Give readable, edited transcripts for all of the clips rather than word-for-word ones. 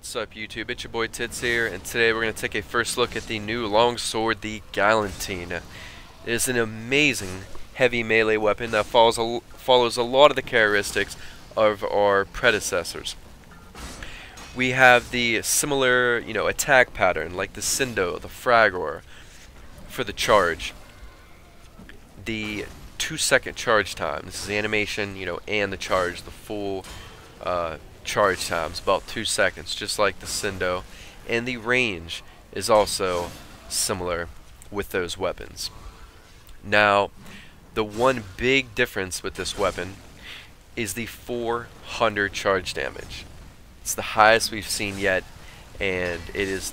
What's up YouTube, it's your boy Tids here, and today we're going to take a first look at the new longsword, the Galatine. It is an amazing heavy melee weapon that follows a lot of the characteristics of our predecessors. We have the similar, attack pattern like the Sindo, the Fragor for the charge. The 2-second charge time, this is the animation, and the charge, the full charge time's about 2 seconds, just like the Sindo, and the range is also similar with those weapons. Now, the one big difference with this weapon is the 400 charge damage. It's the highest we've seen yet, and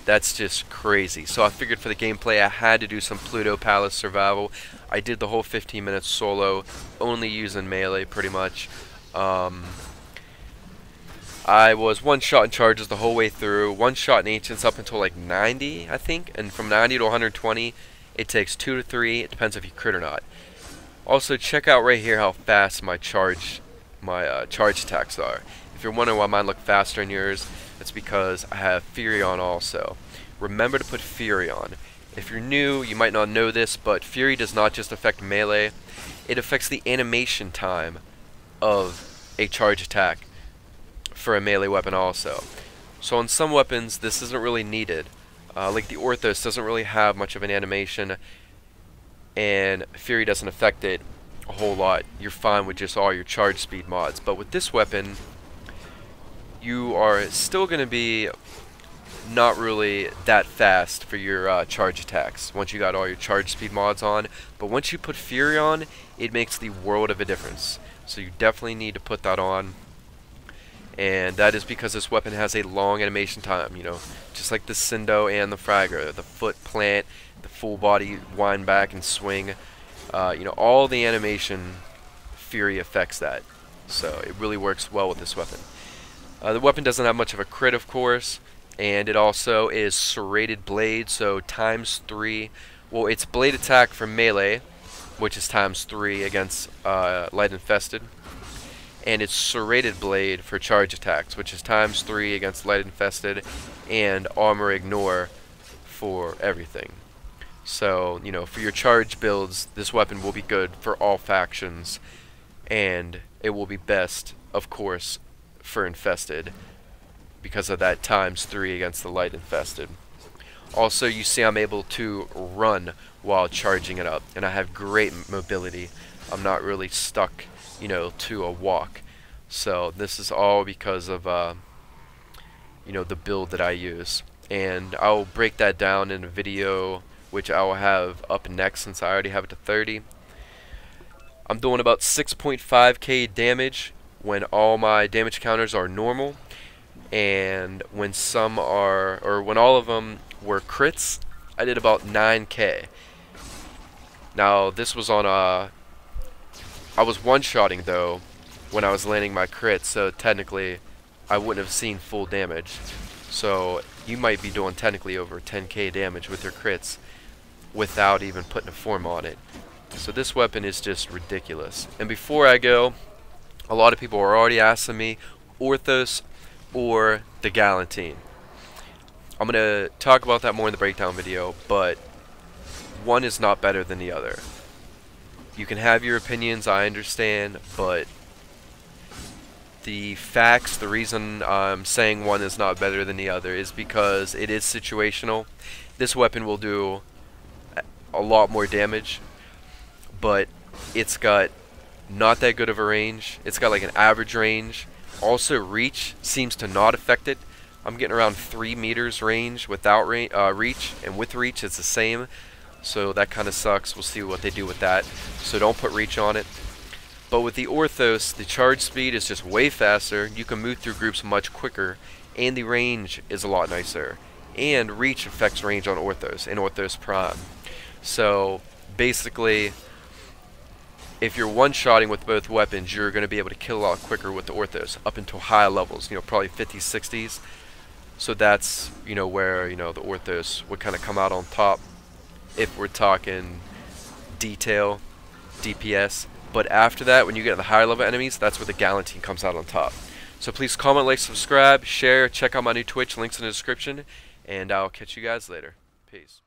that's just crazy. So I figured for the gameplay I had to do some Pluto Palace survival. I did the whole 15 minutes solo, only using melee pretty much. I was one-shot in charges the whole way through, one-shot in ancients up until like 90, I think, and from 90 to 120, it takes 2 to 3, it depends if you crit or not. Also, check out right here how fast my charge attacks are. If you're wondering why mine look faster than yours, it's because I have Fury on also. Remember to put Fury on. If you're new, you might not know this, but Fury does not just affect melee, it affects the animation time of a charge attack for a melee weapon also. So on some weapons this isn't really needed. Like the Orthos doesn't really have much of an animation, and Fury doesn't affect it a whole lot. You're fine with just all your charge speed mods. But with this weapon, you are still going to be not really that fast for your charge attacks once you got all your charge speed mods on. But once you put Fury on, it makes the world of a difference. So you definitely need to put that on. And that is because this weapon has a long animation time, just like the Sindo and the Fragor, the foot plant, the full body wind back and swing, all the animation, Fury affects that. So it really works well with this weapon. The weapon doesn't have much of a crit, of course, and it also is serrated blade, so ×3. Well, it's blade attack for melee, which is ×3 against light infested. And it's serrated blade for charge attacks, which is ×3 against light infested, and armor ignore for everything. So, for your charge builds, this weapon will be good for all factions, and it will be best, of course, for infested, because of that ×3 against the light infested. Also, you see I'm able to run while charging it up, and I have great mobility. I'm not really stuck to a walk. So this is all because of the build that I use, and I'll break that down in a video which I will have up next since I already have it to 30. I'm doing about 6.5k damage when all my damage counters are normal, and when when all of them were crits, I did about 9k. Now this was on I was one-shotting though when I was landing my crits, so technically I wouldn't have seen full damage. So you might be doing technically over 10k damage with your crits without even putting a form on it. So this weapon is just ridiculous. And before I go, a lot of people are already asking me Orthos or the Galatine. I'm going to talk about that more in the breakdown video, but one is not better than the other. You can have your opinions, I understand, but the facts, the reason I'm saying one is not better than the other is because it is situational. This weapon will do a lot more damage, but it's got not that good of a range. It's got like an average range. Also, reach seems to not affect it. I'm getting around 3 meters range without reach, and with reach it's the same. So that kind of sucks. We'll see what they do with that. So don't put reach on it. But with the Orthos, the charge speed is just way faster. You can move through groups much quicker, and the range is a lot nicer. And reach affects range on Orthos and Orthos Prime. So basically, if you're one-shotting with both weapons, you're going to be able to kill a lot quicker with the Orthos up until high levels, probably 50s, 60s. So that's, where, the Orthos would kind of come out on top if we're talking detail, DPS. But after that, when you get to the higher level enemies, that's where the Galatine comes out on top. So please comment, like, subscribe, share, check out my new Twitch, links in the description, and I'll catch you guys later. Peace.